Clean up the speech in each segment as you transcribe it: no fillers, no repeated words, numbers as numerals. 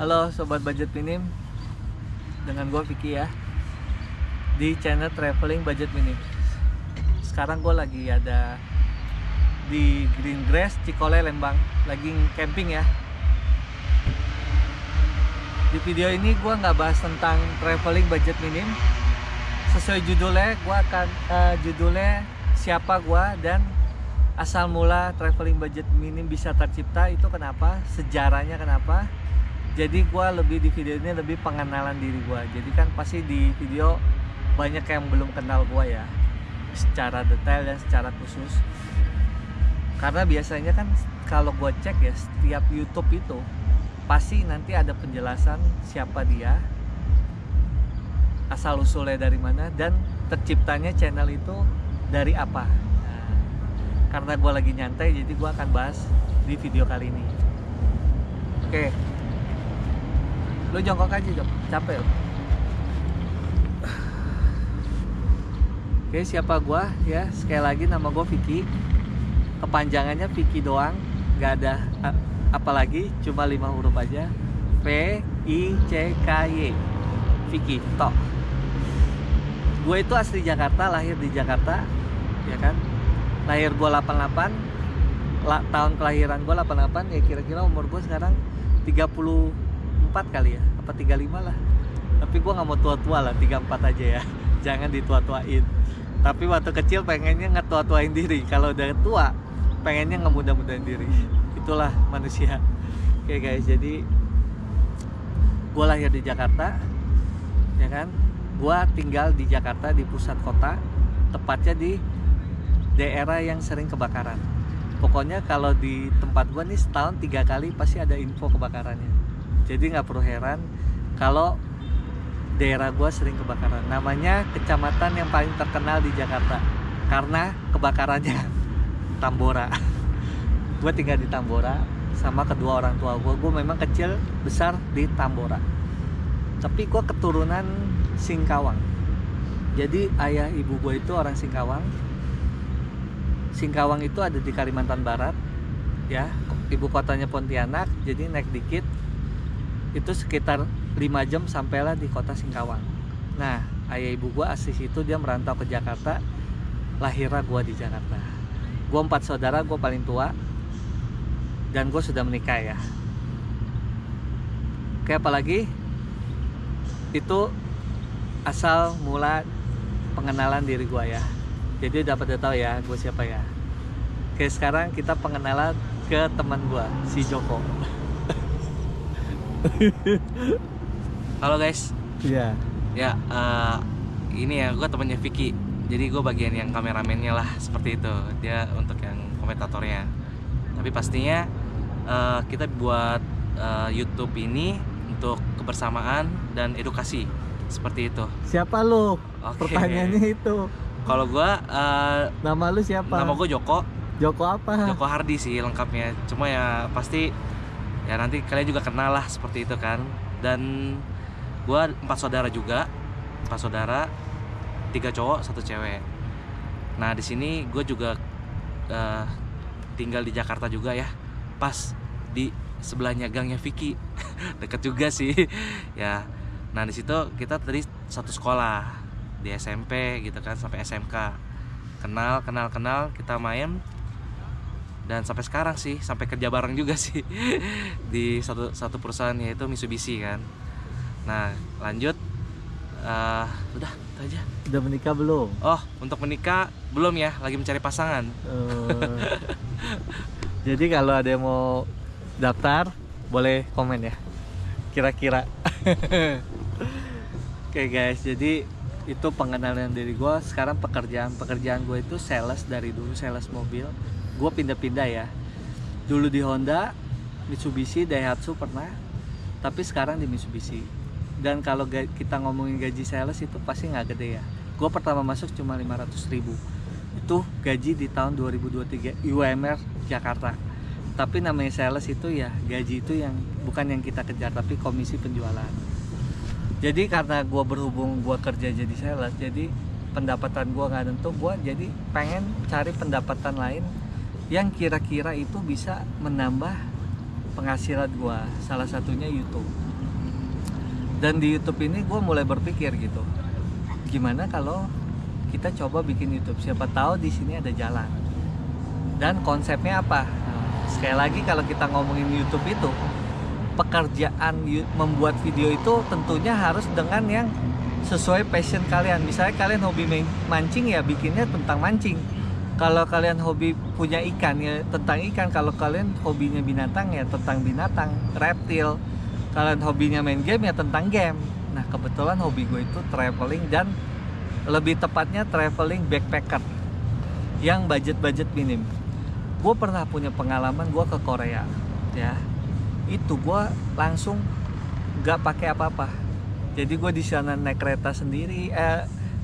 Halo Sobat Budget Minim, dengan gue Vicky ya, di channel Traveling Budget Minim. Sekarang gue lagi ada di Green Grass, Cikole, Lembang. Lagi camping ya. Di video ini gue nggak bahas tentang Traveling Budget Minim. Sesuai judulnya, gue akan judulnya siapa gue dan asal mula Traveling Budget Minim bisa tercipta itu kenapa, sejarahnya kenapa. Jadi gue lebih di video ini lebih pengenalan diri gue. Jadi kan pasti di video banyak yang belum kenal gue ya, secara detail dan secara khusus. Karena biasanya kan kalau gue cek ya, setiap YouTube itu pasti nanti ada penjelasan siapa dia, asal usulnya dari mana, dan terciptanya channel itu dari apa. Nah, karena gue lagi nyantai, jadi gue akan bahas di video kali ini. Oke, lu jongkok aja, capek lo. Oke, siapa gue ya? Sekali lagi nama gue Vicky. Kepanjangannya Vicky doang, nggak ada apalagi, cuma 5 huruf aja. V-I-C-K-Y, Vicky tok. Gue itu asli Jakarta, lahir di Jakarta, ya kan? Lahir gue 88, tahun kelahiran gue 88, ya kira-kira umur gue sekarang 34 kali ya, apa 35 lah. Tapi gue nggak mau tua-tua lah, 34 aja ya. Jangan ditua-tuain. Tapi waktu kecil pengennya ngetua-tuain diri. Kalau udah tua, pengennya ngemuda-mudain diri. Itulah manusia. Oke guys, jadi gue lahir di Jakarta, ya kan? Gue tinggal di Jakarta, di pusat kota, tepatnya di daerah yang sering kebakaran. Pokoknya kalau di tempat gue nih setahun 3 kali pasti ada info kebakarannya. Jadi nggak perlu heran kalau daerah gue sering kebakaran. Namanya kecamatan yang paling terkenal di Jakarta karena kebakarannya, Tambora. Gue tinggal di Tambora sama kedua orang tua gue. Gue memang kecil besar di Tambora, tapi gue keturunan Singkawang. Jadi ayah ibu gue itu orang Singkawang. Singkawang itu ada di Kalimantan Barat ya, ibu kotanya Pontianak. Jadi naik dikit itu sekitar 5 jam sampailah di kota Singkawang. Nah, ayah ibu gue asli situ, dia merantau ke Jakarta. Lahirnya gue di Jakarta. Gue 4 saudara, gue paling tua, dan gue sudah menikah ya. Oke, apalagi itu asal mula pengenalan diri gue ya. Jadi dapat tahu ya gue siapa ya. Oke, sekarang kita pengenalan ke teman gue, si Joko. Halo guys. Iya. Ya, ini ya gue temannya Vicky. Jadi gue bagian yang kameramennya lah, seperti itu. Dia untuk yang komentatornya. Tapi pastinya kita buat YouTube ini untuk kebersamaan dan edukasi, seperti itu. Siapa lu? Oke. Pertanyaannya itu. Kalau gue Nama lu siapa? nama gue Joko. Joko apa? Joko Hardi sih lengkapnya. Cuma ya pasti ya nanti kalian juga kenal lah, seperti itu kan. Dan gue 4 saudara juga, 4 saudara, 3 cowok 1 cewek. Nah di sini gue juga tinggal di Jakarta juga ya, pas di sebelahnya gangnya Vicky. Deket juga sih ya. Nah di situ kita tadi satu sekolah di SMP gitu kan, sampai SMK. Kenal, kita main. Dan sampai sekarang sih, sampai kerja bareng juga sih di satu perusahaan, yaitu Mitsubishi kan. Nah lanjut, udah itu aja. Udah menikah belum? Oh, untuk menikah belum ya, lagi mencari pasangan. Jadi kalau ada yang mau daftar boleh komen ya, kira-kira. Oke guys, jadi itu pengenalan diri gue. Sekarang pekerjaan gue itu sales. Dari dulu sales mobil. Gue pindah-pindah ya, dulu di Honda, Mitsubishi, Daihatsu pernah, tapi sekarang di Mitsubishi. Dan kalau kita ngomongin gaji sales itu pasti nggak gede ya. Gue pertama masuk cuma 500.000, itu gaji di tahun 2023 UMR Jakarta. Tapi namanya sales itu ya, gaji itu yang bukan yang kita kejar, tapi komisi penjualan. Jadi karena gue berhubung gue kerja jadi sales, jadi pendapatan gue nggak tentu. Gue jadi pengen cari pendapatan lain yang kira-kira itu bisa menambah penghasilan gua. Salah satunya YouTube. Dan di YouTube ini gue mulai berpikir gitu, gimana kalau kita coba bikin YouTube, siapa tahu di sini ada jalan. Dan konsepnya apa? Sekali lagi kalau kita ngomongin YouTube itu, pekerjaan membuat video itu tentunya harus dengan yang sesuai passion kalian. Misalnya kalian hobi mancing, ya bikinnya tentang mancing. Kalau kalian hobi punya ikan, ya tentang ikan. Kalau kalian hobinya binatang, ya tentang binatang, reptil. Kalian hobinya main game, ya tentang game. Nah kebetulan hobi gue itu traveling, dan lebih tepatnya traveling backpacker yang budget minim. Gue pernah punya pengalaman, gue ke Korea ya, itu gue langsung gak pakai apa-apa. Jadi gue di sana naik kereta sendiri,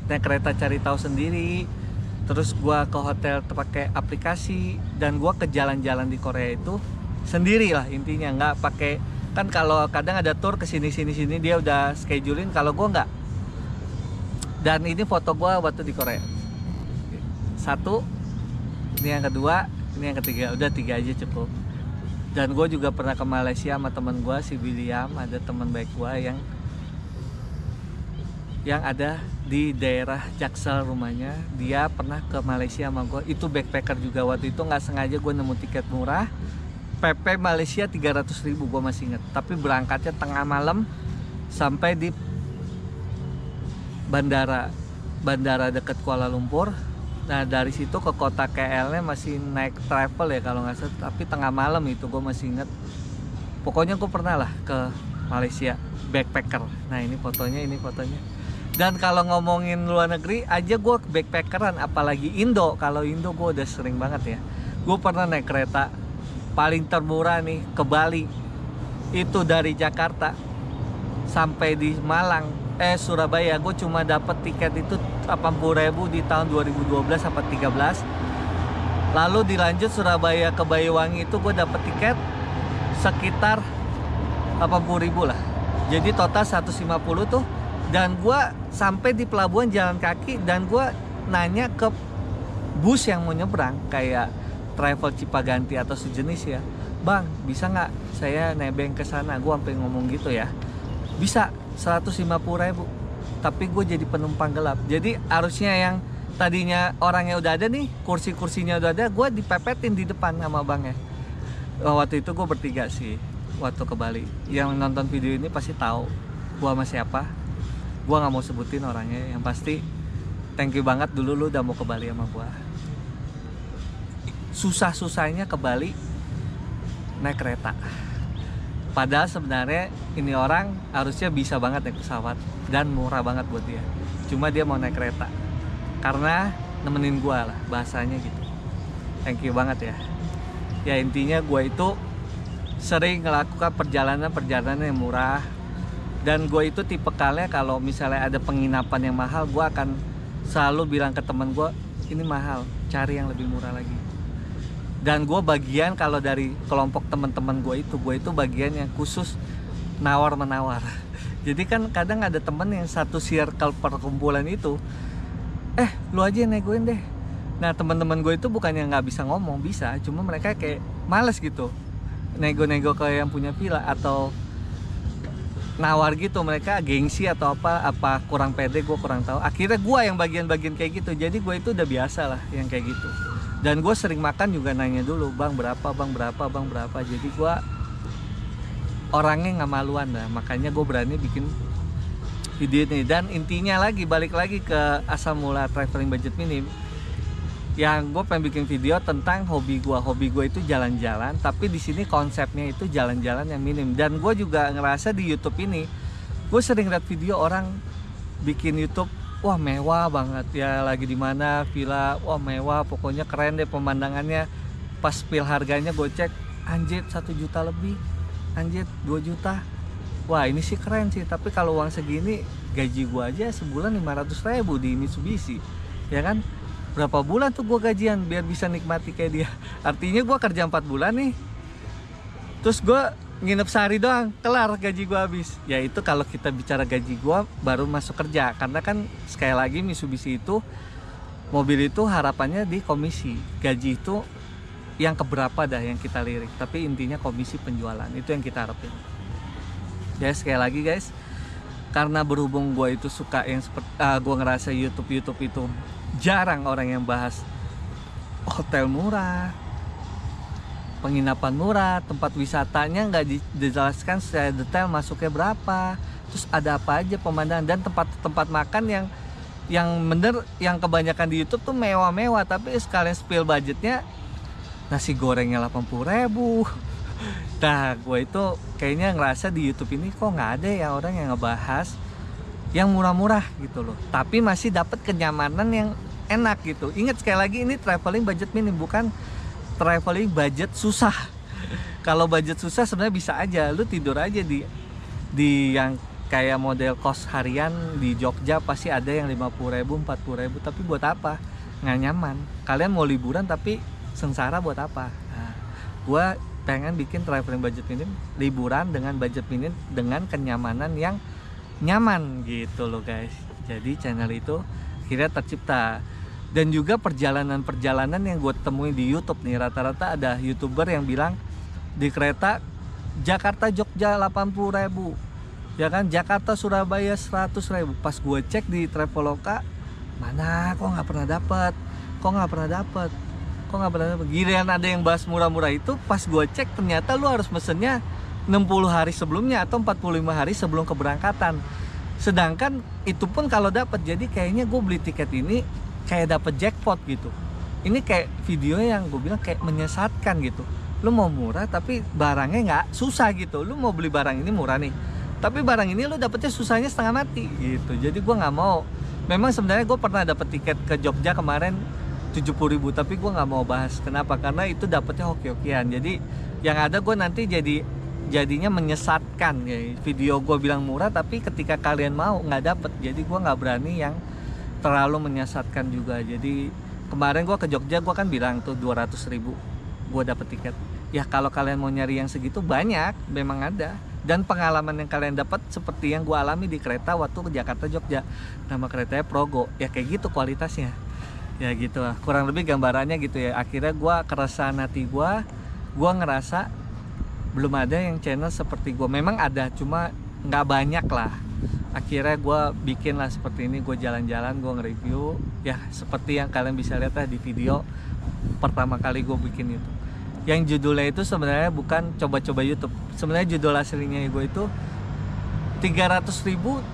naik kereta cari tahu sendiri. Terus gue ke hotel pakai aplikasi, dan gue ke jalan-jalan di Korea itu sendiri lah intinya, nggak pakai. Kan kalau kadang ada tour ke sini dia udah schedulein, kalau gue nggak. Dan ini foto gue waktu di Korea. Satu, ini yang kedua, ini yang ketiga. Udah 3 aja cukup. Dan gue juga pernah ke Malaysia sama teman gue si William, ada teman baik gue yang ada di daerah Jaksel rumahnya. Dia pernah ke Malaysia sama gue, itu backpacker juga. Waktu itu nggak sengaja gue nemu tiket murah, PP Malaysia 300.000, gue masih inget. Tapi berangkatnya tengah malam sampai di bandara dekat Kuala Lumpur. Nah dari situ ke kota KL-nya masih naik travel ya kalau nggak salah, tapi tengah malam itu gue masih inget. Pokoknya gue pernah lah ke Malaysia backpacker. Nah ini fotonya. Dan kalau ngomongin luar negeri aja gue backpackeran, apalagi Indo. Kalau Indo gue udah sering banget ya. Gue pernah naik kereta paling termurah nih ke Bali. Itu dari Jakarta sampai di Surabaya. Gue cuma dapat tiket itu 80.000 di tahun 2012 sampai 13. Lalu dilanjut Surabaya ke Banyuwangi, itu gue dapat tiket sekitar 80.000 lah. Jadi total 150 tuh. Dan gue sampai di pelabuhan jalan kaki, dan gue nanya ke bus yang mau nyebrang kayak travel Cipaganti atau sejenis ya, bang bisa nggak saya nebeng ke sana? Gue sampai ngomong gitu ya. Bisa 150.000, tapi gue jadi penumpang gelap. Jadi harusnya yang tadinya orangnya udah ada nih, kursinya udah ada, gue dipepetin di depan sama bangnya. Waktu itu gue bertiga sih waktu ke Bali. Yang nonton video ini pasti tahu gue sama siapa. Gue nggak mau sebutin orangnya. Yang pasti thank you banget dulu lu udah mau ke Bali sama gue. Susah-susahnya ke Bali naik kereta. Padahal sebenarnya ini orang harusnya bisa banget naik pesawat dan murah banget buat dia. Cuma dia mau naik kereta karena nemenin gue lah, bahasanya gitu. Thank you banget ya. Ya intinya gue itu sering melakukan perjalanan yang murah. Dan gue itu tipe kalnya kalau misalnya ada penginapan yang mahal, gue akan selalu bilang ke teman gue, ini mahal, cari yang lebih murah lagi. Dan gue bagian kalau dari kelompok teman-teman gue itu bagian yang khusus nawar-menawar. Jadi kan kadang ada temen yang satu circle perkumpulan itu, lu aja yang negoin deh. Nah teman-teman gue itu bukannya nggak bisa ngomong, bisa, cuma mereka kayak males gitu nego-nego ke yang punya villa atau nawar gitu. Mereka gengsi atau apa kurang pede, gue kurang tahu. Akhirnya gue yang bagian-bagian kayak gitu. Jadi gue itu udah biasa lah yang kayak gitu. Dan gue sering makan juga nanya dulu, bang berapa. Jadi gue orangnya nggak maluan lah, makanya gue berani bikin video ini. Dan intinya balik lagi ke asal mula traveling budget minim, yang gue pengen bikin video tentang hobi gue itu jalan-jalan, tapi di sini konsepnya itu jalan-jalan yang minim. Dan gue juga ngerasa di YouTube ini, gue sering lihat video orang bikin YouTube, wah mewah banget ya, lagi di mana villa, wah mewah, pokoknya keren deh pemandangannya. Pas pil harganya gue cek, anjir 1 juta lebih, anjir 2 juta. Wah ini sih keren sih, tapi kalau uang segini gaji gue aja sebulan 500.000 di Mitsubishi, ya kan? Berapa bulan tuh gue gajian biar bisa nikmati kayak dia. Artinya gue kerja 4 bulan nih, terus gue nginep sehari doang, kelar gaji gue habis. Ya itu kalau kita bicara gaji gue baru masuk kerja. Karena kan sekali lagi Mitsubishi itu, mobil itu harapannya di komisi. Gaji itu yang keberapa dah yang kita lirik, tapi intinya komisi penjualan itu yang kita harapin. Ya sekali lagi guys, karena berhubung gue itu suka yang seperti gue ngerasa YouTube itu jarang orang yang bahas hotel murah, penginapan murah, tempat wisatanya nggak dijelaskan secara detail masuknya berapa, terus ada apa aja pemandangan, dan tempat makan yang bener, yang kebanyakan di YouTube tuh mewah-mewah, tapi sekalian spill budgetnya nasi gorengnya 80.000. Nah gue itu kayaknya ngerasa di YouTube ini kok nggak ada ya orang yang ngebahas yang murah-murah gitu loh, tapi masih dapat kenyamanan yang enak gitu. Ingat sekali lagi, ini traveling budget minim, bukan traveling budget susah. Kalau budget susah sebenarnya bisa aja lu tidur aja di yang kayak model kos harian di Jogja, pasti ada yang 50.000, 40.000, tapi buat apa? Nggak nyaman. Kalian mau liburan tapi sengsara buat apa? Nah, gua pengen bikin traveling budget minim, liburan dengan budget minim dengan kenyamanan yang nyaman gitu loh guys. Jadi channel itu akhirnya tercipta. Dan juga perjalanan-perjalanan yang gue temuin di YouTube nih, rata-rata ada YouTuber yang bilang di kereta Jakarta Jogja 80.000, ya kan, Jakarta Surabaya 100.000. Pas gue cek di Traveloka, mana kok nggak pernah dapet. Giliran ada yang bahas murah-murah itu, pas gue cek ternyata lu harus mesennya 60 hari sebelumnya atau 45 hari sebelum keberangkatan. Sedangkan itu pun kalau dapat, jadi kayaknya gue beli tiket ini kayak dapet jackpot gitu. Ini kayak video yang gue bilang kayak menyesatkan gitu. Lu mau murah tapi barangnya nggak susah gitu. Lu mau beli barang ini murah nih, tapi barang ini lu dapetnya susahnya setengah mati gitu. Jadi gue nggak mau. Memang sebenarnya gue pernah dapet tiket ke Jogja kemarin 70.000, tapi gue nggak mau bahas. Kenapa? Karena itu dapetnya hoki-hokian. Jadi yang ada gue nanti jadinya menyesatkan ya. Video gue bilang murah tapi ketika kalian mau nggak dapet. Jadi gue nggak berani yang terlalu menyesatkan juga. Jadi kemarin gue ke Jogja, gue kan bilang tuh 200.000 gue dapet tiket. Ya kalau kalian mau nyari yang segitu banyak, memang ada. Dan pengalaman yang kalian dapat seperti yang gue alami di kereta waktu ke Jakarta Jogja. Nama keretanya Progo. Ya kayak gitu kualitasnya. Ya gitu lah, kurang lebih gambarannya gitu ya. Akhirnya gue, keresahan hati gue ngerasa belum ada yang channel seperti gue. Memang ada, cuma nggak banyak lah. Akhirnya gue bikin lah seperti ini. Gue jalan-jalan, gue nge-review ya seperti yang kalian bisa lihat lah di video pertama kali gue bikin itu. Yang judulnya itu sebenarnya bukan coba-coba YouTube. Sebenarnya judul aslinya gue itu 300.000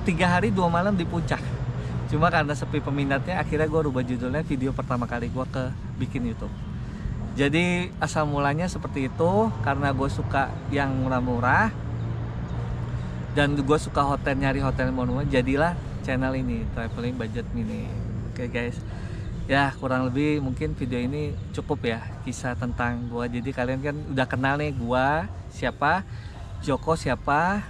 3 hari 2 malam di puncak. Cuma karena sepi peminatnya, akhirnya gue rubah judulnya video pertama kali gue bikin YouTube. Jadi asal mulanya seperti itu, karena gue suka yang murah-murah dan gue suka nyari hotel murah, jadilah channel ini, Traveling Budget Minim. Oke guys, ya kurang lebih mungkin video ini cukup ya, kisah tentang gue. Jadi kalian kan udah kenal nih gue siapa, Joko siapa,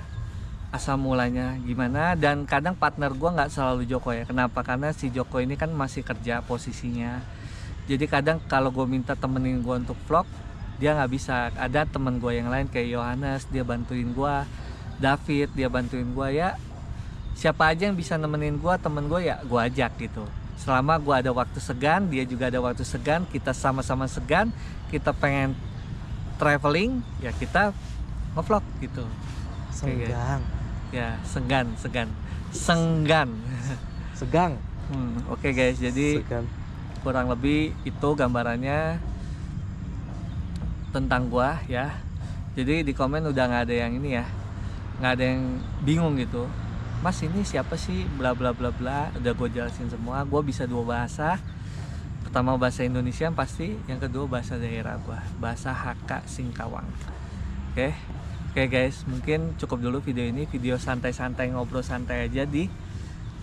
asal mulanya gimana. Dan kadang partner gue nggak selalu Joko ya. Kenapa? Karena si Joko ini kan masih kerja posisinya. Jadi kadang kalau gue minta temenin gue untuk vlog, dia nggak bisa. Ada temen gue yang lain kayak Yohanes, dia bantuin gue. David, dia bantuin gue ya. Siapa aja yang bisa nemenin gue, temen gue ya gue ajak gitu. Selama gue ada waktu segan, dia juga ada waktu segan, kita sama-sama segan, kita pengen traveling, ya kita nge-vlog gitu. Senggang. Ya, senggan. Oke guys, jadi Segan. kurang lebih itu gambarannya tentang gua ya. Jadi di komen udah nggak ada yang ini ya, nggak ada yang bingung gitu. Mas ini siapa sih? Bla bla bla bla. Udah gue jelasin semua. Gue bisa 2 bahasa. Pertama bahasa Indonesia pasti, yang kedua bahasa daerah gua, bahasa Hakka Singkawang. Oke guys, mungkin cukup dulu video ini, video santai-santai, ngobrol santai aja di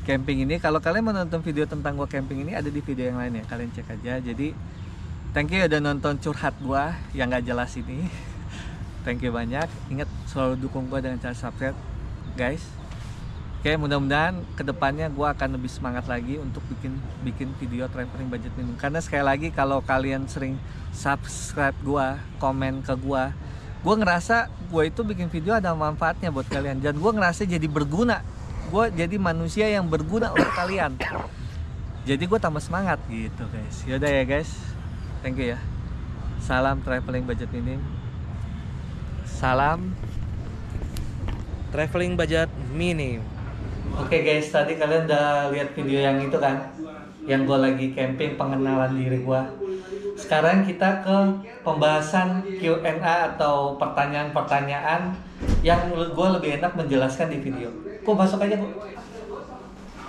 camping ini. Kalau kalian mau nonton video tentang gua camping ini, ada di video yang lain ya, kalian cek aja. Jadi thank you udah nonton curhat gua yang gak jelas ini. Thank you banyak. Ingat selalu dukung gua dengan cara subscribe guys. Oke, mudah-mudahan kedepannya gua akan lebih semangat lagi untuk bikin video traveling budget minim. Karena sekali lagi, kalau kalian sering subscribe gua, komen ke gua ngerasa gue itu bikin video ada manfaatnya buat kalian, dan gue ngerasa jadi berguna. Gue jadi manusia yang berguna untuk kalian. Jadi gue tambah semangat gitu guys. Yaudah ya guys, thank you ya. Salam traveling budget minim. Salam Traveling Budget Minim. Oke guys, tadi kalian udah lihat video yang itu kan, yang gue lagi camping pengenalan diri gue. Sekarang kita ke pembahasan Q&A atau pertanyaan-pertanyaan yang menurut gue lebih enak menjelaskan di video. Kok masuk aja kok.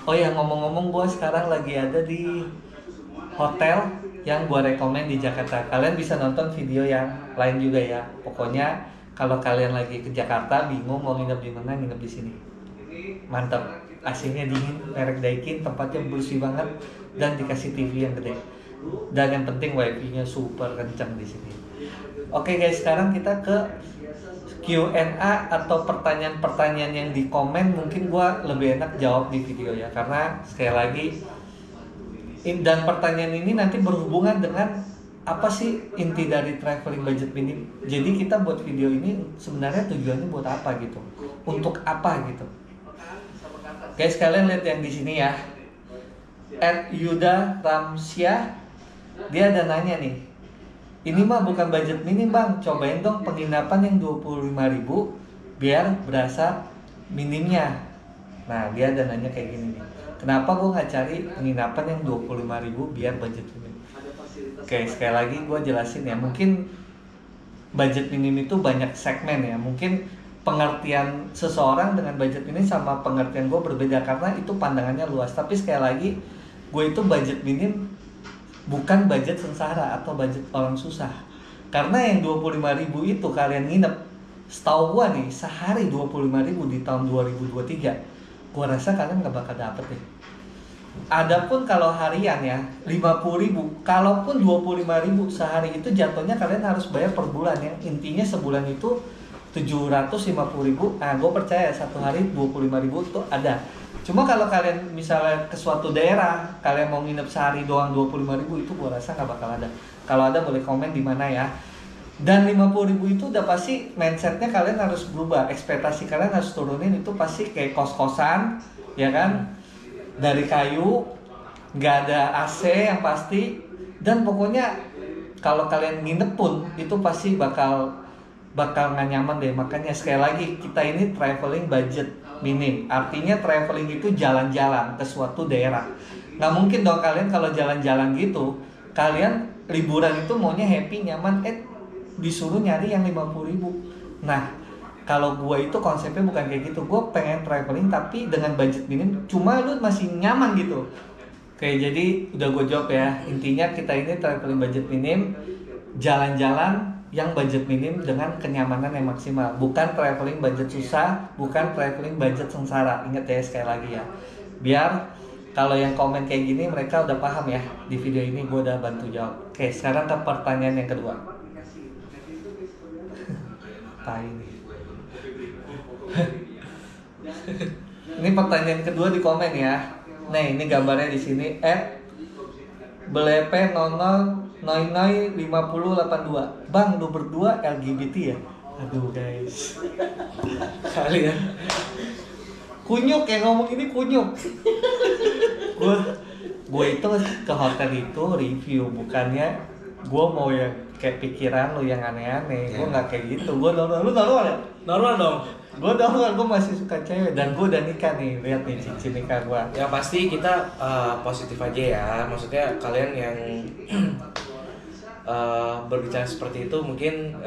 Oh ya, ngomong-ngomong gue sekarang lagi ada di hotel yang gue rekomen di Jakarta. Kalian bisa nonton video yang lain juga ya. Pokoknya kalau kalian lagi ke Jakarta bingung mau nginep di mana, nginep di sini. Mantap, AC-nya dingin, merek Daikin, tempatnya bersih banget dan dikasih TV yang gede. Dan yang penting wifi-nya super kencang di sini. Oke guys, sekarang kita ke Q&A atau pertanyaan-pertanyaan yang di komen. Mungkin gua lebih enak jawab di video ya, karena sekali lagi dan pertanyaan ini nanti berhubungan dengan apa sih inti dari traveling budget minim. Jadi kita buat video ini sebenarnya tujuannya buat apa gitu, untuk apa gitu. Guys, kalian lihat yang di sini ya. @Yuda Ramsyah, dia ada nanya nih. Ini mah bukan budget minim bang, cobain dong penginapan yang 25.000 biar berasa minimnya. Nah, dia ada nanya kayak gini nih. Kenapa gue nggak cari penginapan yang 25.000 biar budget minim? Oke, sekali lagi gue jelasin ya. Mungkin budget minim itu banyak segmen ya. Mungkin pengertian seseorang dengan budget minim sama pengertian gue berbeda karena itu pandangannya luas. Tapi sekali lagi, gue itu budget minim bukan budget sengsara atau budget orang susah. Karena yang 25.000 itu kalian nginep, setahu gue nih, sehari 25.000 di tahun 2023, gue rasa kalian gak bakal dapet deh. Adapun kalau harian ya 50.000, kalaupun 25.000 sehari itu jatuhnya kalian harus bayar per bulan ya. Intinya sebulan itu 750.000. Nah, gue percaya satu hari 25.000 itu ada. Cuma kalau kalian misalnya ke suatu daerah, kalian mau nginep sehari doang 25.000, itu gue rasa gak bakal ada. Kalau ada boleh komen di mana ya. Dan 50.000 itu udah pasti mindsetnya kalian harus berubah. Ekspektasi kalian harus turunin. Itu pasti kayak kos-kosan, ya kan? Dari kayu, nggak ada AC yang pasti. Dan pokoknya kalau kalian nginep pun itu pasti bakal nggak nyaman deh. Makanya sekali lagi kita ini traveling budget minim. Artinya traveling itu jalan-jalan ke suatu daerah. Nggak mungkin dong kalian kalau jalan-jalan gitu, kalian liburan itu maunya happy, nyaman, disuruh nyari yang 50.000. Nah, kalau gue itu konsepnya bukan kayak gitu. Gue pengen traveling tapi dengan budget minim, cuma lu masih nyaman gitu. Oke, jadi udah gue jawab ya. Intinya kita ini traveling budget minim, jalan-jalan yang budget minim dengan kenyamanan yang maksimal. Bukan traveling budget susah, bukan traveling budget sengsara. Ingat ya sekali lagi ya. Biar kalau yang komen kayak gini mereka udah paham ya. Di video ini gue udah bantu jawab. Oke, sekarang ke pertanyaan yang kedua. Tai nih. Ini pertanyaan kedua di komen ya. Nah, ini gambarnya di sini @belepe 00005082. Bang, lu berdua LGBT ya? Aduh guys. Kalian kunyuk ya, ngomong ini kunyuk. Gue itu ke hotel itu review, bukannya gue mau yang kayak pikiran lu yang aneh-aneh. Gue nggak kayak gitu. Gue normal. Lu normal ya? Normal dong. Gue normal, gue masih suka cewek dan gue udah nikah nih. Lihat nih cincin nikah gue. Yang pasti kita positif aja ya. Maksudnya kalian yang berbicara seperti itu mungkin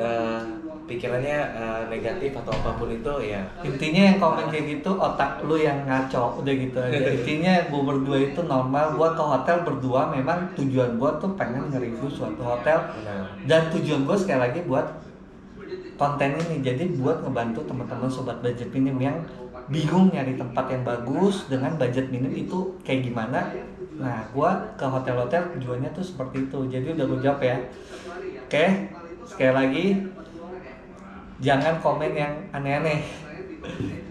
pikirannya negatif atau apapun itu ya. Intinya yang komen kayak gitu otak lu yang ngaco, udah gitu aja. Intinya gue berdua itu normal. Gue ke hotel berdua memang tujuan gue tuh pengen nge-review suatu hotel. Dan tujuan gue sekali lagi buat konten ini, jadi buat ngebantu teman-teman sobat budget minim yang bingung nyari tempat yang bagus dengan budget minim itu kayak gimana. Nah, gue ke hotel-hotel tujuannya tuh seperti itu. Jadi udah gue jawab ya. Oke, sekali lagi jangan komen yang aneh-aneh.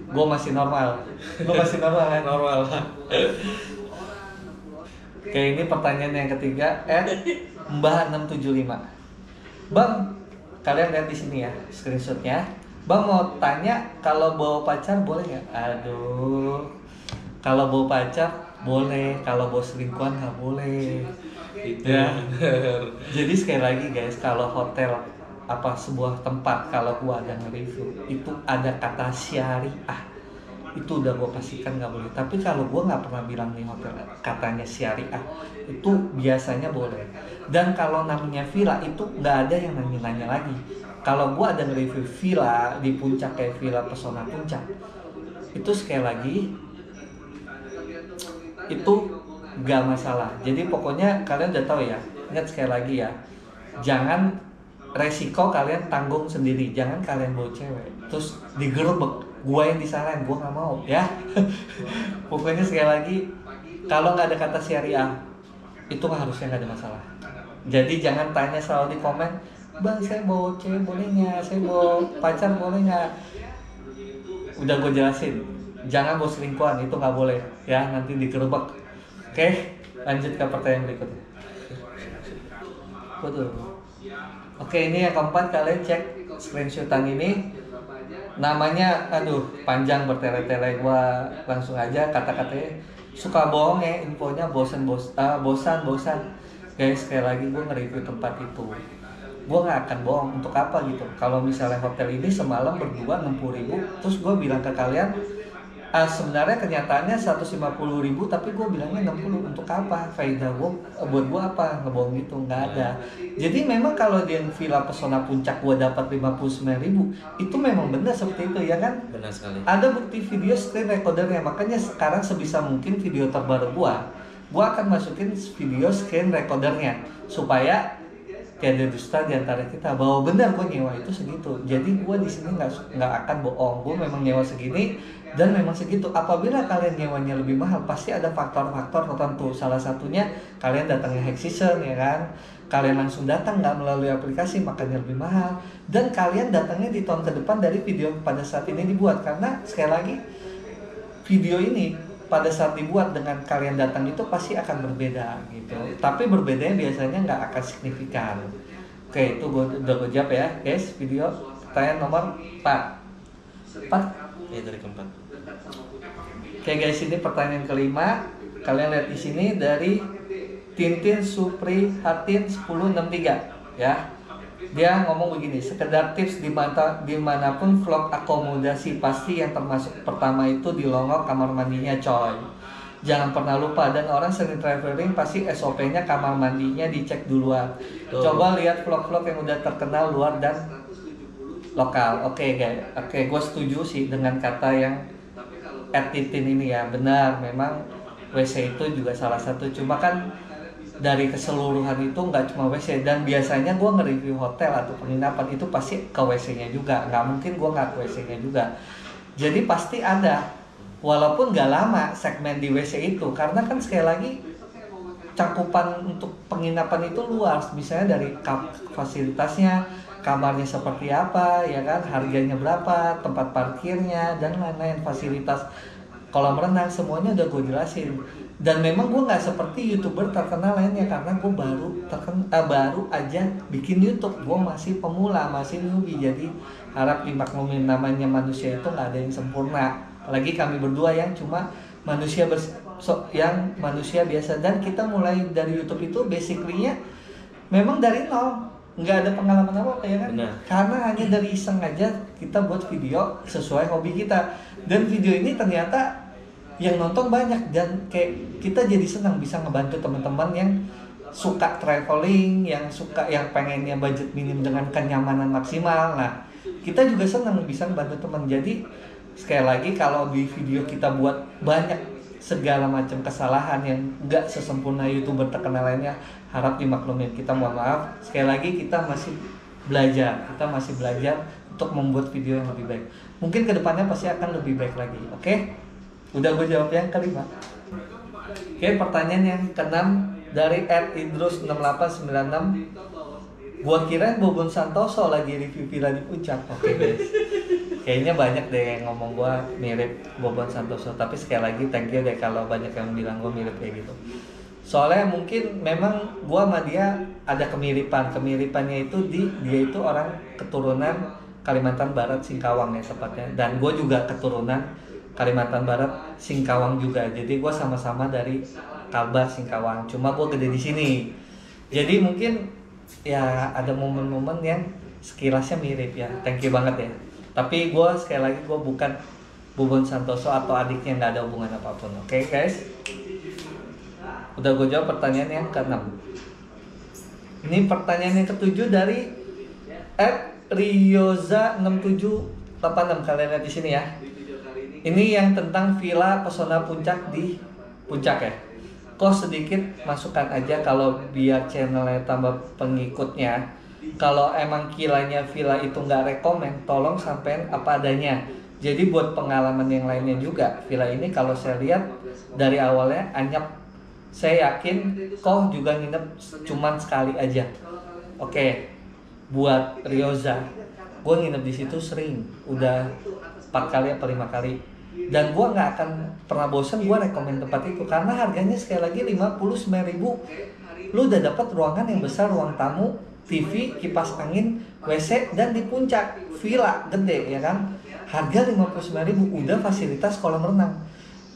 Gue masih normal. Gue masih normal kan? Normal. Oke, ini pertanyaan yang ketiga @mbah675. Bang, kalian lihat di sini ya screenshotnya. Bang mau tanya, kalau bawa pacar boleh nggak? Aduh, kalau bawa pacar boleh, kalau bawa selingkuhan nggak boleh. Itu Ya. Jadi sekali lagi guys, kalau hotel apa sebuah tempat, kalau gua ada nge-review itu ada kata syariah. itu udah gue pastikan nggak boleh. Tapi kalau gue nggak pernah bilang nih hotel katanya syariah, itu biasanya boleh. Dan kalau namanya villa itu nggak ada yang nanya-nanya lagi. Kalau gue ada nge-review villa di puncak kayak Villa Pesona Puncak, itu sekali lagi itu nggak masalah. Jadi pokoknya kalian udah tahu ya. Ingat sekali lagi ya, jangan resiko kalian tanggung sendiri. Jangan kalian bawa cewek terus digerebek, gua yang disalahin, gua nggak mau ya. Pokoknya sekali lagi, kalau nggak ada kata syariah itu harusnya nggak ada masalah. Jadi jangan tanya selalu di komen, bang saya bawa cewek boleh nggak, saya bawa pacar boleh nggak. Udah gue jelasin, jangan bawa selingkuhan, itu nggak boleh ya, nanti digerebek. Oke, lanjut ke pertanyaan berikutnya. Betul. Oke, ini yang keempat, kalian cek screenshotan ini. Namanya, aduh panjang bertele-tele, gua langsung aja kata-katanya. Suka bohong ya, infonya bosan. Guys, sekali lagi gue nge-review tempat itu, gue nggak akan bohong. Untuk apa gitu? Kalau misalnya hotel ini semalam berdua 60.000, terus gue bilang ke kalian, sebenarnya kenyataannya 150.000, tapi gue bilangnya 60. Untuk apa? Faedah gue, buat gue apa? Ngebohong gitu? Nggak ada. Jadi memang kalau di Villa Pesona Puncak gue dapat 59.000, itu memang benar seperti itu ya kan? Benar sekali. Ada bukti video screen recordernya. Makanya sekarang sebisa mungkin video terbaru gue akan masukin video screen recordernya supaya tiada dusta di antara kita, bahwa benar gue nyewa itu segitu. Jadi gue di sini nggak akan bohong, gue memang nyewa segini dan memang segitu. Apabila kalian nyewanya lebih mahal, pasti ada faktor-faktor tertentu. Salah satunya kalian datangnya high season ya kan, kalian langsung datang nggak melalui aplikasi, makanya lebih mahal. Dan kalian datangnya di tahun ke depan dari video pada saat ini dibuat, karena sekali lagi video ini pada saat dibuat dengan kalian datang itu pasti akan berbeda gitu. Tapi berbedanya biasanya nggak akan signifikan. Oke, itu udah gue jawab ya guys. Video pertanyaan nomor 4. Ya, dari keempat. Oke guys, ini pertanyaan kelima. Kalian lihat di sini dari Tintin Supri Hatin 1063 ya. Dia ngomong begini, sekedar tips dimanapun vlog akomodasi, pasti yang termasuk pertama itu di longok kamar mandinya coy. Jangan pernah lupa, dan orang sering traveling pasti SOP-nya kamar mandinya dicek duluan. Coba lihat vlog-vlog yang udah terkenal luar dan lokal. Oke guys, oke gue setuju sih dengan kata yang Titin ini ya. Benar, memang WC itu juga salah satu. Cuma kan dari keseluruhan itu nggak cuma WC, dan biasanya gue nge-review hotel atau penginapan itu pasti ke WC-nya juga, nggak mungkin gue nggak ke WC-nya juga. Jadi pasti ada, walaupun nggak lama segmen di WC itu, karena kan sekali lagi cakupan untuk penginapan itu luas, misalnya dari fasilitasnya, kamarnya seperti apa, ya kan, harganya berapa, tempat parkirnya, dan lain-lain, fasilitas kolam renang, semuanya udah gue jelasin. Dan memang gue nggak seperti YouTuber terkenal lainnya, karena gue baru aja bikin YouTube. Gue masih pemula, masih newbie. Jadi harap dimaklumin, namanya manusia itu nggak ada yang sempurna. Apalagi kami berdua yang cuma manusia biasa. Dan kita mulai dari YouTube itu basically-nya memang dari nol, nggak ada pengalaman apa ya kan. Benar. Karena hanya dari iseng aja kita buat video sesuai hobi kita. Dan video ini ternyata yang nonton banyak, dan kayak kita jadi senang bisa ngebantu teman-teman yang suka traveling, yang pengennya budget minim dengan kenyamanan maksimal. Nah, kita juga senang bisa ngebantu teman. Jadi sekali lagi, kalau di video kita buat banyak segala macam kesalahan yang nggak sesempurna YouTuber terkenal lainnya, harap dimaklumin. Kita mohon maaf. Sekali lagi, kita masih belajar untuk membuat video yang lebih baik. Mungkin kedepannya pasti akan lebih baik lagi. Oke? Udah gue jawab yang kelima. Oke, pertanyaan yang keenam dari @idrus6896. Gua kira Bobon Santoso lagi review villa di puncak. Oke guys, kayaknya banyak deh yang ngomong gua mirip Bobon Santoso. Tapi sekali lagi thank you deh kalau banyak yang bilang gua mirip kayak gitu. Soalnya mungkin memang gua sama dia ada kemiripannya itu dia itu orang keturunan Kalimantan Barat, Singkawang ya tepatnya. Dan gua juga keturunan Kalimantan Barat, Singkawang juga. Jadi gue sama-sama dari Kalbar, Singkawang. Cuma gue gede di sini. Jadi mungkin ya ada momen-momen yang sekilasnya mirip ya. Thank you banget ya. Tapi gue sekali lagi gue bukan Bubun Santoso atau adiknya, nggak ada hubungan apapun. Oke guys, udah gue jawab pertanyaan yang ke-6. Ini pertanyaan yang ke-7 dari @rioza6786. Kalian lihat di sini ya. Ini yang tentang villa pesona puncak di puncak ya. Kok sedikit masukan aja kalau biar channelnya tambah pengikutnya. Kalau emang kiranya villa itu nggak rekomen, tolong sampein apa adanya. Jadi buat pengalaman yang lainnya juga, villa ini kalau saya lihat dari awalnya anyap. Saya yakin kok juga nginep cuman sekali aja. Oke, buat Rioza, gue nginep di situ sering, udah 4 kali apa 5 kali. Dan gue nggak akan pernah bosan gue rekomen tempat itu karena harganya sekali lagi 59.000. Lu udah dapat ruangan yang besar, ruang tamu, TV, kipas angin, WC, dan di puncak villa gede ya kan. Harga 59.000 udah fasilitas kolam renang.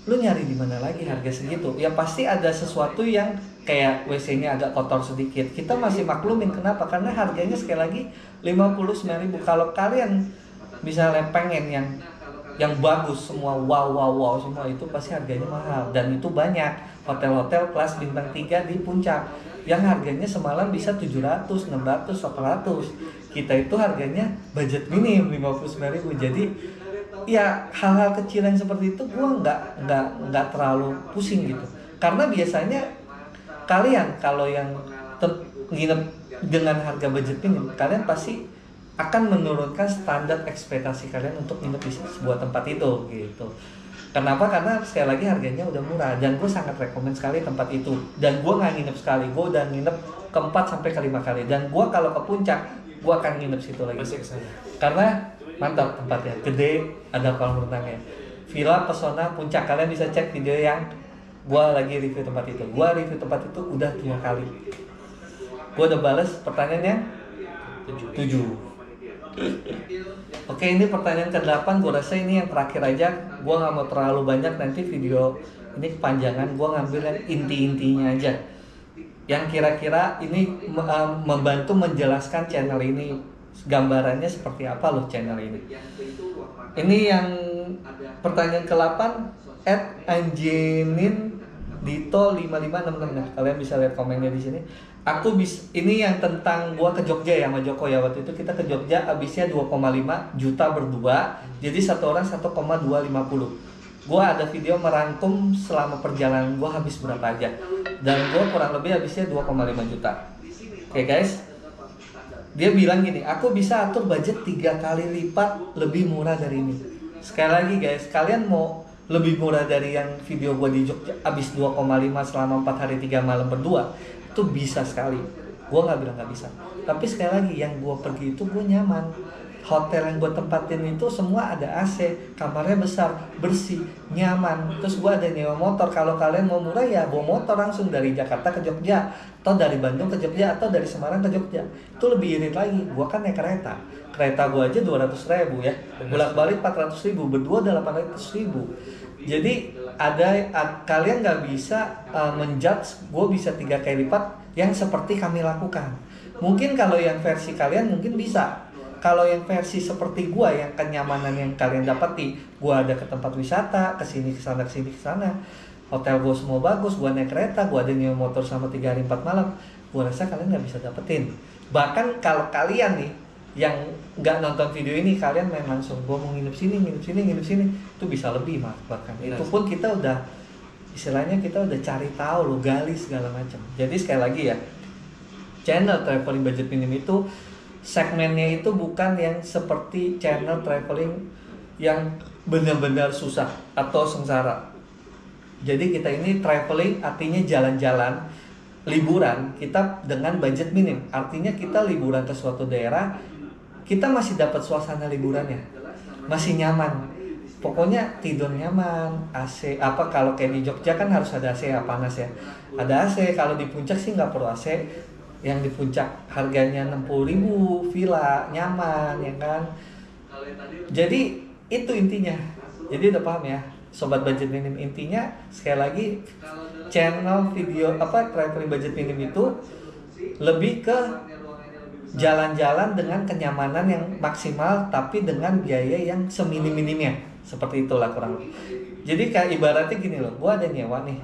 Lu nyari di mana lagi harga segitu? Ya pasti ada sesuatu yang kayak WC-nya agak kotor sedikit. Kita masih maklumin, kenapa? Karena harganya sekali lagi 59.000. Kalau kalian misalnya pengen yang bagus semua, wow semua, itu pasti harganya mahal. Dan itu banyak hotel-hotel kelas bintang 3 di puncak yang harganya semalam bisa 700, 600, 800. Kita itu harganya budget minim 59.000. Jadi ya hal-hal kecil yang seperti itu gue nggak terlalu pusing gitu. Karena biasanya kalian kalau yang nginep dengan harga budget minim, kalian pasti akan menurunkan standar ekspektasi kalian untuk nginep di sebuah tempat itu gitu. Kenapa? Karena sekali lagi harganya udah murah dan gue sangat rekomen sekali tempat itu. Dan gue nggak nginep sekali, gue udah nginep ke-4 sampai ke-5 kali. Dan gue kalau ke puncak, gue akan nginep situ lagi. Karena mantap tempatnya, gede, ada kolam renangnya. Villa Pesona Puncak, kalian bisa cek video yang gue lagi review tempat itu. Gue review tempat itu udah 2 kali. Gue udah bales pertanyaannya 7. Oke, ini pertanyaan ke-8. Gue rasa ini yang terakhir aja. Gue gak mau terlalu banyak, nanti video ini kepanjangan. Gue ngambil yang inti-intinya aja, yang kira-kira ini membantu menjelaskan channel ini, gambarannya seperti apa loh channel ini. Ini yang pertanyaan ke-8 @anjenin_dito5566. Nah, kalian bisa lihat komennya di sini. Ini yang tentang gua ke Jogja ya sama Joko ya. Waktu itu kita ke Jogja habisnya 2,5 juta berdua. Jadi satu orang 1,250. Gua ada video merangkum selama perjalanan gua habis berapa aja. Dan gua kurang lebih habisnya 2,5 juta. Oke guys. Dia bilang gini, aku bisa atur budget 3 kali lipat lebih murah dari ini. Sekali lagi guys, kalian mau lebih murah dari yang video gua di Jogja habis 2,5 selama 4 hari 3 malam berdua, itu bisa sekali. Gue nggak bilang nggak bisa, tapi sekali lagi yang gue pergi itu gue nyaman. Hotel yang gue tempatin itu semua ada AC, kamarnya besar, bersih, nyaman. Terus gue ada nyewa motor. Kalau kalian mau murah ya bawa motor langsung dari Jakarta ke Jogja, atau dari Bandung ke Jogja, atau dari Semarang ke Jogja. Itu lebih irit lagi. Gue kan naik kereta. Kereta gue aja 200.000 ya, bolak-balik 400.000, berdua udah 800.000. Jadi kalian nggak bisa menjudge gue bisa 3 kali lipat yang seperti kami lakukan. Mungkin kalau yang versi kalian mungkin bisa. Kalau yang versi seperti gue, yang kenyamanan yang kalian dapati, gue ada ke tempat wisata, kesini kesana kesini kesana, hotel gue semua bagus, gue naik kereta, gue ada nyewa motor sama 3 hari 4 malam, gue rasa kalian nggak bisa dapetin. Bahkan kalau kalian nih yang nggak nonton video ini, kalian main langsung, gue mau nginep sini, itu bisa lebih bahkan. Itu pun kita udah, istilahnya kita udah cari tahu lo, gali segala macam. Jadi sekali lagi ya, channel traveling budget minim itu segmennya itu bukan yang seperti channel traveling yang benar-benar susah atau sengsara. Jadi kita ini traveling artinya jalan-jalan, liburan kita dengan budget minim. Artinya kita liburan ke suatu daerah, kita masih dapat suasana liburannya, masih nyaman. Pokoknya tidur nyaman, AC. Apa kalau kayak di Jogja kan harus ada AC ya, panas ya. Ada AC. Kalau di puncak sih nggak perlu AC. Yang di puncak harganya 60.000, villa nyaman ya kan. Jadi itu intinya. Jadi udah paham ya, sobat budget minim. Intinya sekali lagi, channel video traveling budget minim itu lebih ke jalan-jalan dengan kenyamanan yang maksimal tapi dengan biaya yang seminim-minimnya. seperti itulah kurang lebih. Jadi kayak ibaratnya gini loh, gue ada nyewa nih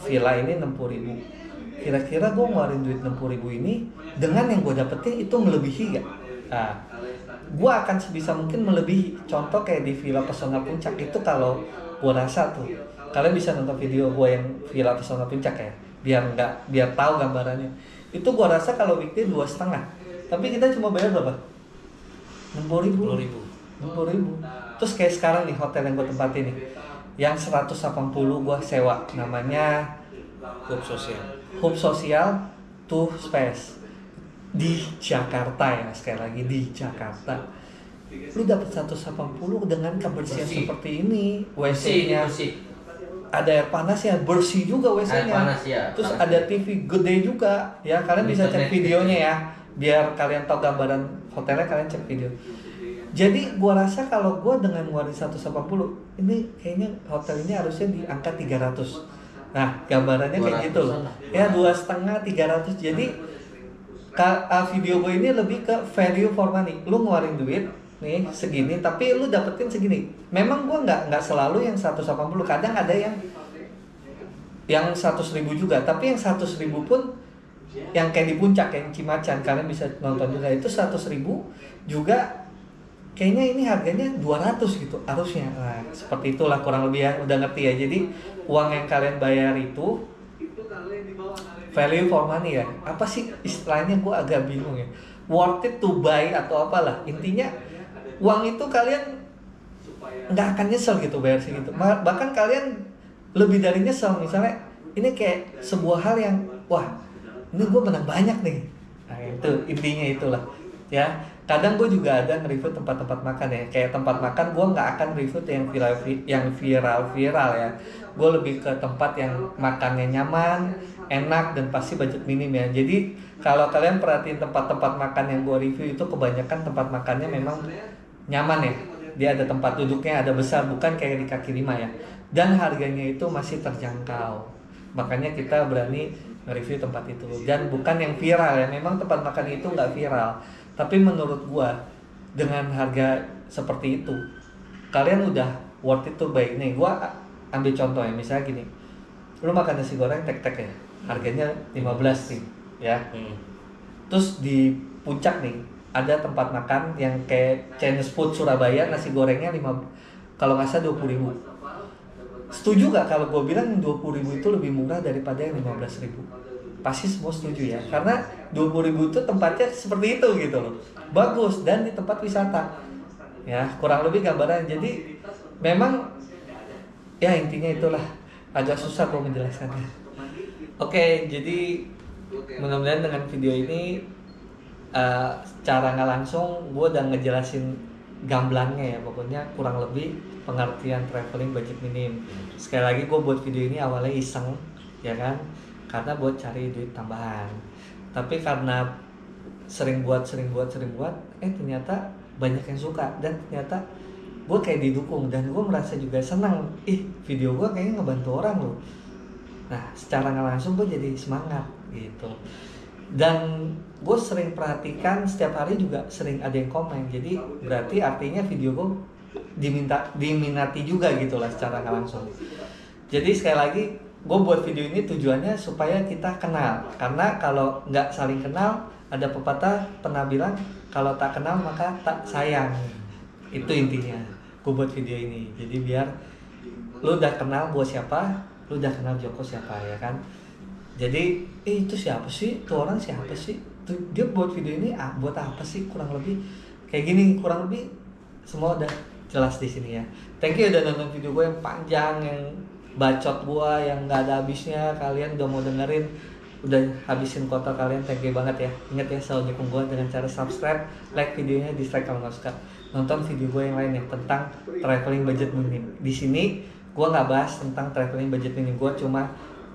villa ini 60.000. Kira-kira gue ngeluarin duit 60.000 ini dengan yang gue dapetin itu melebihi gak? Nah, gue akan sebisa mungkin melebihi. Contoh kayak di Villa Pesona Puncak itu, kalau gue rasa tuh, kalian bisa nonton video gue yang Villa Pesona Puncak ya, biar tahu gambarannya. Itu gue rasa kalau weekday 2,5, tapi kita cuma bayar berapa? 60.000. Terus kayak sekarang nih hotel yang gue tempatin nih, yang 180 gue sewa, namanya Hub Sosial Two Space di Jakarta ya, sekali lagi di Jakarta. Lu dapat 180 dengan kebersihan seperti ini, WC-nya ada air panasnya, bersih juga WC-nya. Terus ada TV gede juga ya, kalian bisa cek videonya ya, biar kalian tahu gambaran hotelnya, kalian cek video. Jadi gua rasa kalau gua dengan ngeluarin 180, ini kayaknya hotel ini harusnya di angka 300. Nah, gambarannya kayak gitu loh. Ya 2,5 300. Jadi video gue ini lebih ke value for money. Lu ngeluarin duit nih segini, tapi lu dapetin segini. Memang gua nggak selalu yang 180, kadang ada yang 100.000 juga, tapi yang 100.000 pun yang kayak di puncak, yang Cimacan, kalian bisa nonton juga, itu 100.000 juga kayaknya ini harganya 200 gitu harusnya. Nah, seperti itulah kurang lebih ya, udah ngerti ya. Jadi uang yang kalian bayar itu value for money ya. Apa sih istilahnya, gue agak bingung ya. Worth it to buy atau apalah. Intinya uang itu kalian nggak akan nyesel gitu bayar segitu. Bahkan kalian lebih dari nyesel. Misalnya ini kayak sebuah hal yang, wah ini gue menang banyak nih. Nah itu intinya itulah ya. Kadang gue juga ada nge-review tempat-tempat makan ya. Kayak tempat makan gue nggak akan review yang viral ya. Gue lebih ke tempat yang makannya nyaman, enak, dan pasti budget minim ya. Jadi kalau kalian perhatiin tempat-tempat makan yang gue review itu, kebanyakan tempat makannya memang nyaman ya. Dia ada tempat duduknya, ada besar, bukan kayak di kaki lima ya. Dan harganya itu masih terjangkau. Makanya kita berani nge-review tempat itu. Dan bukan yang viral ya. Memang tempat makan itu nggak viral, tapi menurut gua dengan harga seperti itu kalian udah worth it to buy. Nih gua ambil contoh ya, misalnya gini, lu makan nasi goreng tek-tek ya, harganya 15 nih ya. Terus di puncak nih ada tempat makan yang kayak Chinese food Surabaya, nasi gorengnya kalau nggak salah 20.000. Setuju gak kalau gue bilang 20.000 itu lebih murah daripada yang 15.000? Pasti semua setuju ya, karena 20.000 itu tempatnya seperti itu gitu loh, bagus, dan di tempat wisata ya, kurang lebih gambaran. Jadi memang ya intinya itulah, agak susah gue menjelaskannya. Oke, jadi mudah-mudahan dengan video ini secara nggak langsung gue udah ngejelasin gamblangnya ya, pokoknya kurang lebih pengertian traveling budget minim. Sekali lagi gue buat video ini awalnya iseng ya kan, karena buat cari duit tambahan. Tapi karena sering buat, ternyata banyak yang suka, dan ternyata gue kayak didukung, dan gue merasa juga senang. Video gue kayaknya ngebantu orang loh. Nah, secara nggak langsung gue jadi semangat gitu. Dan gue sering perhatikan setiap hari juga sering ada yang komen. Jadi berarti artinya video gue diminati juga gitu lah secara nggak langsung. Jadi sekali lagi, gue buat video ini tujuannya supaya kita kenal. Karena kalau nggak saling kenal, ada pepatah pernah bilang, kalau tak kenal maka tak sayang. Itu intinya gue buat video ini. Jadi biar lu udah kenal gue siapa, lu udah kenal Joko siapa ya kan. Jadi itu siapa sih, tuh orang siapa sih, dia buat video ini buat apa sih, kurang lebih kayak gini. Kurang lebih semua udah jelas di sini ya. Thank you udah nonton video gue yang panjang, yang bacot gua yang nggak ada habisnya. Kalian udah mau dengerin, udah habisin kota kalian. Thank you banget ya. Ingat ya, selalu dukung gua dengan cara subscribe, like videonya, dislike kalau nggak suka. Nonton video gua yang lain ya tentang traveling budget minim. Di sini gua nggak bahas tentang traveling budget minim, gua cuma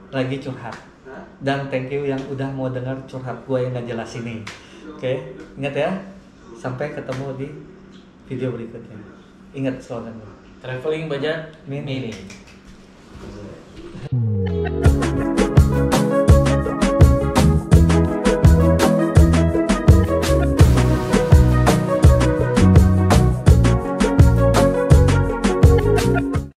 lagi curhat. Dan thank you yang udah mau dengar curhat gua yang nggak jelas ini. Oke, ingat ya. Sampai ketemu di video berikutnya. Ingat slogan gua, Traveling budget minim.